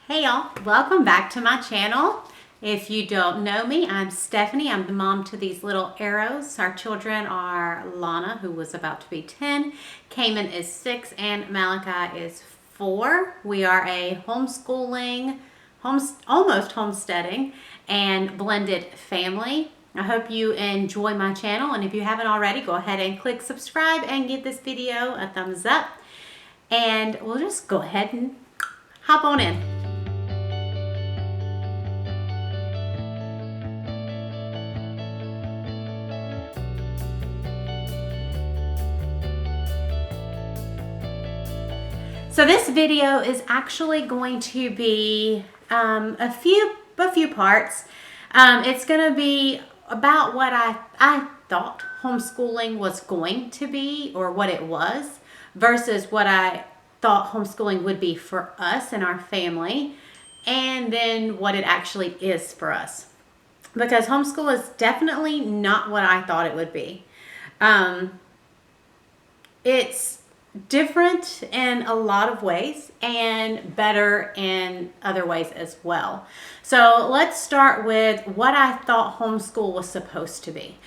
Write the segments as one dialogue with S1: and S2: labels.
S1: Hey y'all, welcome back to my channel. If you don't know me, I'm Stephanie. I'm the mom to these little arrows. Our children are Lana, who was about to be 10, Cayman is 6, and Malachi is 4. We are a homeschooling, almost homesteading, and blended family. I hope you enjoy my channel, and if you haven't already, go ahead and click subscribe and give this video a thumbs up. And we'll just go ahead and hop on in. So this video is actually going to be a few parts. It's going to be about what I thought homeschooling was going to be, or what it was, versus what I thought homeschooling would be for us and our family, and then what it actually is for us. Because homeschool is definitely not what I thought it would be. It's different in a lot of ways and better in other ways as well. So let's start with what I thought homeschool was supposed to be.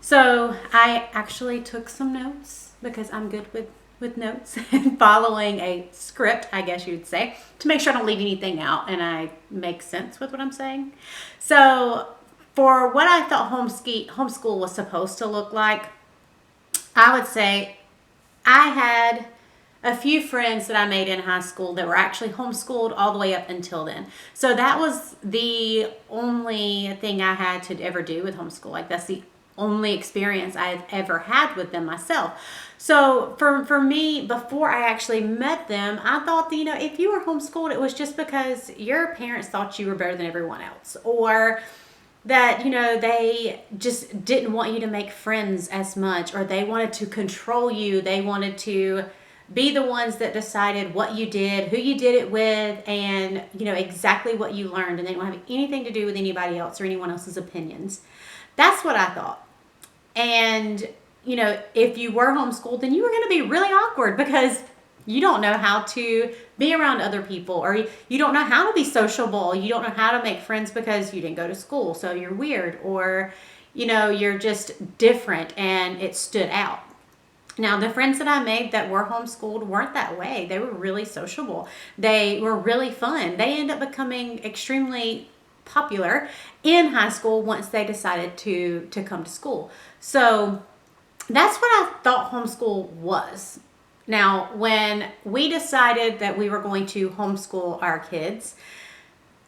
S1: So I actually took some notes because I'm good with notes and following a script, I guess you'd say, to make sure I don't leave anything out and I make sense with what I'm saying. So for what I thought homeschool was supposed to look like, I would say I had a few friends that I made in high school that were actually homeschooled all the way up until then. So that was the only thing I had to ever do with homeschool. Like, that's the only experience I've ever had with them myself. So for me, before I actually met them, I thought that, if you were homeschooled, it was just because your parents thought you were better than everyone else, or that, they just didn't want you to make friends as much, or they wanted to control you. They wanted to be the ones that decided what you did, who you did it with, and, exactly what you learned. And they don't have anything to do with anybody else or anyone else's opinions. That's what I thought. And, if you were homeschooled, then you were going to be really awkward because you don't know how to be around other people, or you don't know how to be sociable. You don't know how to make friends because you didn't go to school, so you're weird, or, you're just different and it stood out. Now, the friends that I made that were homeschooled weren't that way. They were really sociable. They were really fun. They ended up becoming extremely popular in high school once they decided to come to school. So that's what I thought homeschool was. Now, when we decided that we were going to homeschool our kids,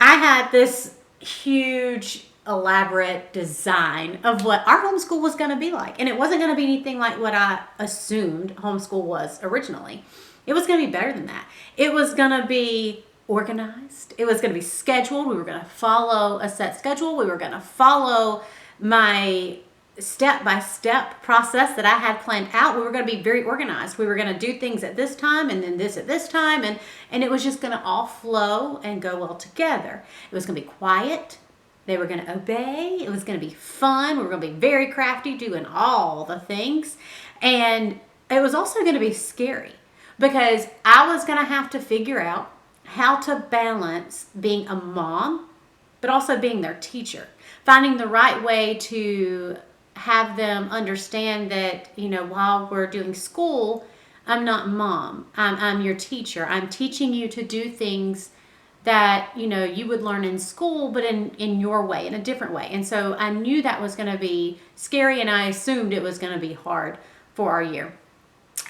S1: I had this huge, elaborate design of what our homeschool was going to be like. And it wasn't going to be anything like what I assumed homeschool was originally. It was going to be better than that. It was going to be organized. It was going to be scheduled. We were going to follow a set schedule. We were going to follow my step-by-step process that I had planned out. We were going to be very organized. We were going to do things at this time and then this at this time, and it was just going to all flow and go well together. It was going to be quiet. They were going to obey. It was going to be fun. We were going to be very crafty, doing all the things. And it was also going to be scary because I was going to have to figure out how to balance being a mom, but also being their teacher, finding the right way to have them understand that, while we're doing school, I'm not mom. I'm your teacher. I'm teaching you to do things that, you would learn in school, but in your way, in a different way. And so I knew that was going to be scary, and I assumed it was going to be hard for our year.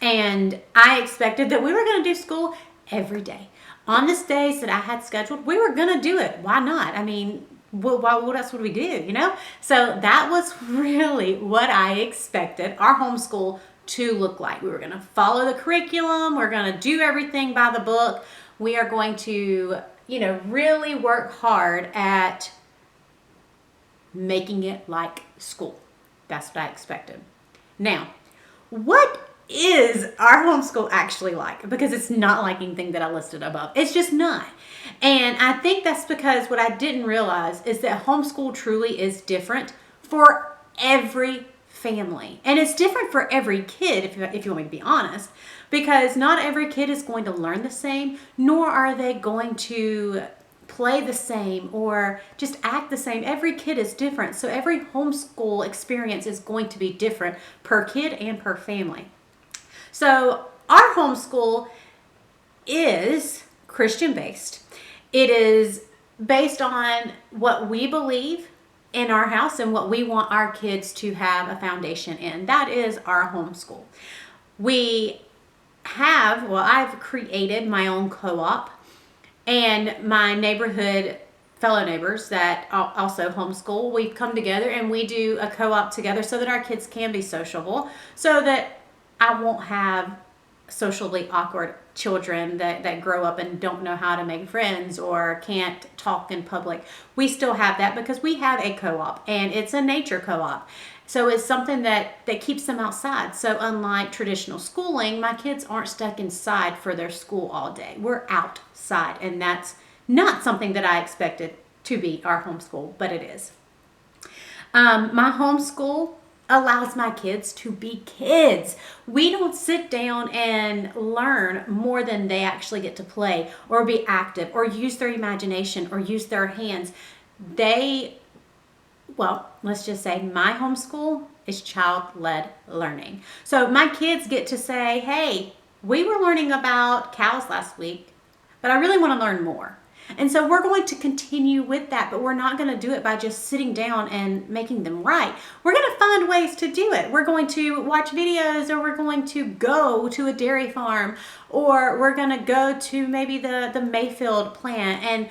S1: And I expected that we were going to do school every day. On the days that I had scheduled, we were going to do it. Why not? I mean, what else would we do, So that was really what I expected our homeschool to look like. We were going to follow the curriculum. We're going to do everything by the book. We are going to, really work hard at making it like school. That's what I expected. Now, what is our homeschool actually like? Because it's not like anything that I listed above. It's just not. And I think that's because what I didn't realize is that homeschool truly is different for every family. And it's different for every kid, if you want me to be honest, because not every kid is going to learn the same, nor are they going to play the same or just act the same. Every kid is different. So every homeschool experience is going to be different per kid and per family. So our homeschool is Christian based. It is based on what we believe in our house and what we want our kids to have a foundation in. That is our homeschool. I've created my own co-op, and my neighborhood fellow neighbors that also homeschool, we've come together and we do a co-op together so that our kids can be sociable, so that I won't have socially awkward children that grow up and don't know how to make friends or can't talk in public. We still have that because we have a co-op, and it's a nature co-op. So it's something that keeps them outside. So unlike traditional schooling, my kids aren't stuck inside for their school all day. We're outside, and that's not something that I expected to be our homeschool, but it is. My homeschool allows my kids to be kids. We don't sit down and learn more than they actually get to play or be active or use their imagination or use their hands. Let's just say my homeschool is child-led learning. So my kids get to say, hey, we were learning about cows last week, but I really want to learn more. And so we're going to continue with that, but we're not going to do it by just sitting down and making them write. We're going to find ways to do it. We're going to watch videos, or we're going to go to a dairy farm, or we're going to go to maybe the Mayfield plant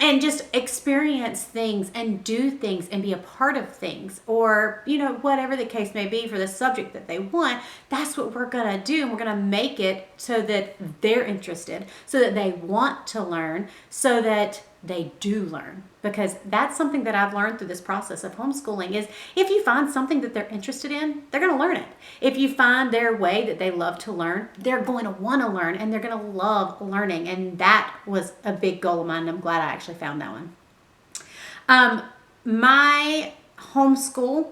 S1: and just experience things and do things and be a part of things, or whatever the case may be for the subject that they want. That's what we're going to do, and we're going to make it so that they're interested, so that they want to learn, so that they do learn. Because that's something that I've learned through this process of homeschooling is if you find something that they're interested in, they're going to learn it. If you find their way that they love to learn, they're going to want to learn, and they're going to love learning. And that was a big goal of mine, and I'm glad I actually found that one. My homeschool,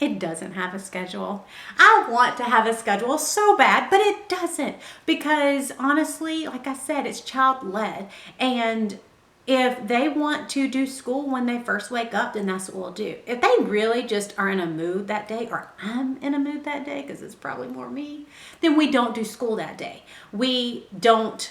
S1: it doesn't have a schedule. I want to have a schedule so bad, but it doesn't, because honestly, like I said, it's child-led, and if they want to do school when they first wake up, then that's what we'll do. If they really just are in a mood that day, or I'm in a mood that day, because it's probably more me, then we don't do school that day. We don't,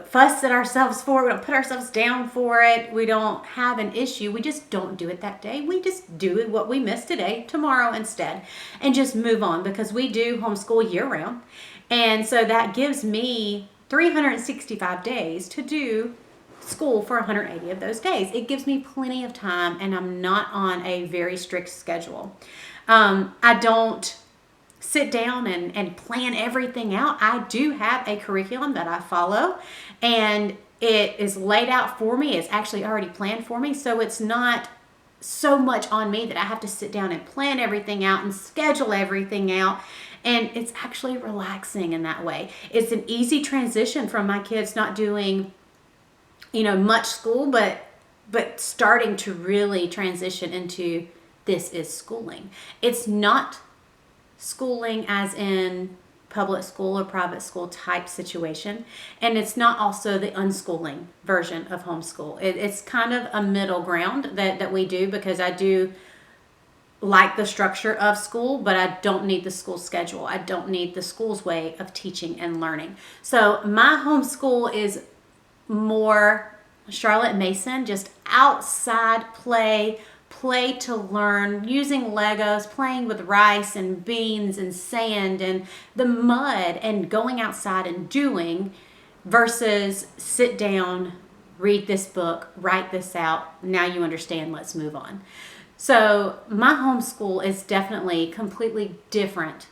S1: fuss at ourselves for it. We don't put ourselves down for it. We don't have an issue. We just don't do it that day. We just do what we missed today, tomorrow instead, and just move on, because we do homeschool year round. And so that gives me 365 days to do school for 180 of those days. It gives me plenty of time, and I'm not on a very strict schedule. I don't sit down and plan everything out. I do have a curriculum that I follow, and it is laid out for me. It's actually already planned for me, so it's not so much on me that I have to sit down and plan everything out and schedule everything out. And it's actually relaxing in that way. It's an easy transition from my kids not doing much school, but starting to really transition into this is schooling. It's not schooling as in public school or private school type situation, and it's not also the unschooling version of homeschool. It's kind of a middle ground that we do, because I do like the structure of school, but I don't need the school schedule. I don't need the school's way of teaching and learning. So my homeschool is more Charlotte Mason, just outside play to learn, using Legos, playing with rice and beans and sand and the mud, and going outside and doing, versus sit down, read this book, write this out, now you understand, let's move on. So my homeschool is definitely completely different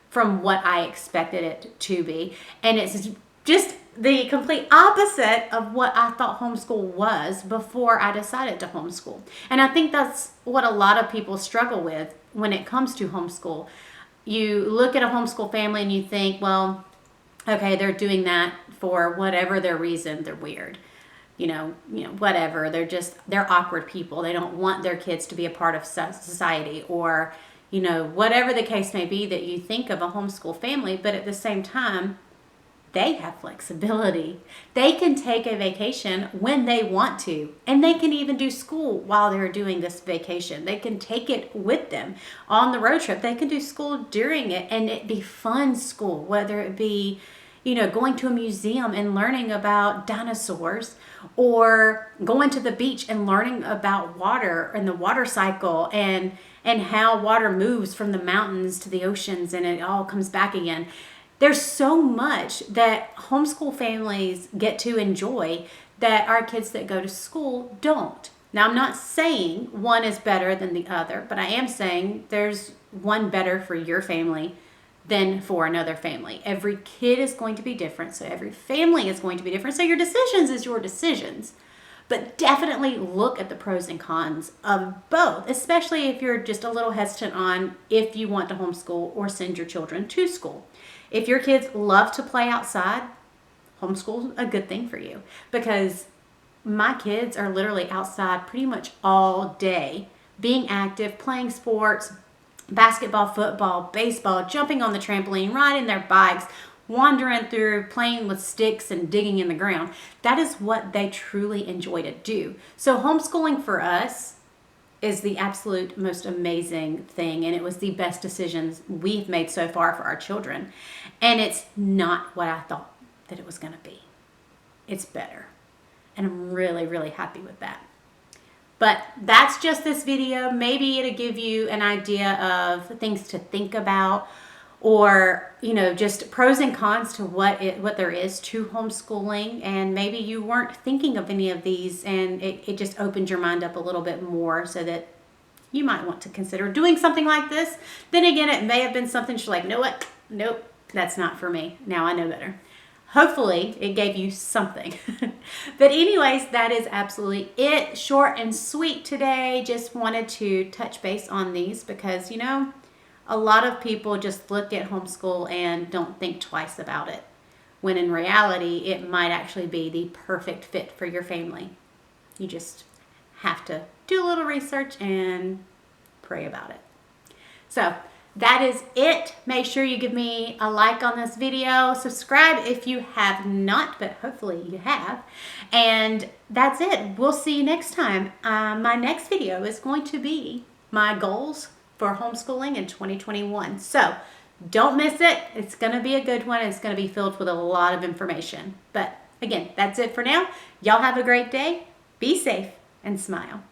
S1: from what I expected it to be, and it's just the complete opposite of what I thought homeschool was before I decided to homeschool. And I think that's what a lot of people struggle with when it comes to homeschool. You look at a homeschool family and you think, well, okay, they're doing that for whatever their reason. They're weird. Whatever. They're awkward people. They don't want their kids to be a part of society, or, whatever the case may be that you think of a homeschool family. But at the same time, they have flexibility. They can take a vacation when they want to, and they can even do school while they're doing this vacation. They can take it with them on the road trip. They can do school during it, and it be fun school, whether it be, going to a museum and learning about dinosaurs, or going to the beach and learning about water and the water cycle and how water moves from the mountains to the oceans and it all comes back again. There's so much that homeschool families get to enjoy that our kids that go to school don't. Now, I'm not saying one is better than the other, but I am saying there's one better for your family than for another family. Every kid is going to be different, so every family is going to be different. So your decisions is your decisions. But definitely look at the pros and cons of both, especially if you're just a little hesitant on if you want to homeschool or send your children to school. If your kids love to play outside, homeschool is a good thing for you, because my kids are literally outside pretty much all day, being active, playing sports, basketball, football, baseball, jumping on the trampoline, riding their bikes, wandering through, playing with sticks and digging in the ground. That is what they truly enjoy to do. So homeschooling for us is the absolute most amazing thing, and it was the best decisions we've made so far for our children. And it's not what I thought that it was going to be. It's better. And I'm really, really happy with that. But that's just this video. Maybe it'll give you an idea of things to think about, or just pros and cons to what there is to homeschooling. And maybe you weren't thinking of any of these, and it just opened your mind up a little bit more, so that you might want to consider doing something like this. Then again, it may have been something you're like, know what? Nope, that's not for me. Now I know better. Hopefully it gave you something. But anyways, that is absolutely it. Short and sweet today. Just wanted to touch base on these because, a lot of people just look at homeschool and don't think twice about it, when in reality, it might actually be the perfect fit for your family. You just have to do a little research and pray about it. So that is it. Make sure you give me a like on this video. Subscribe if you have not, but hopefully you have. And that's it. We'll see you next time. My next video is going to be my goals for homeschooling in 2021. So don't miss it. It's going to be a good one. It's going to be filled with a lot of information. But again, that's it for now. Y'all have a great day. Be safe and smile.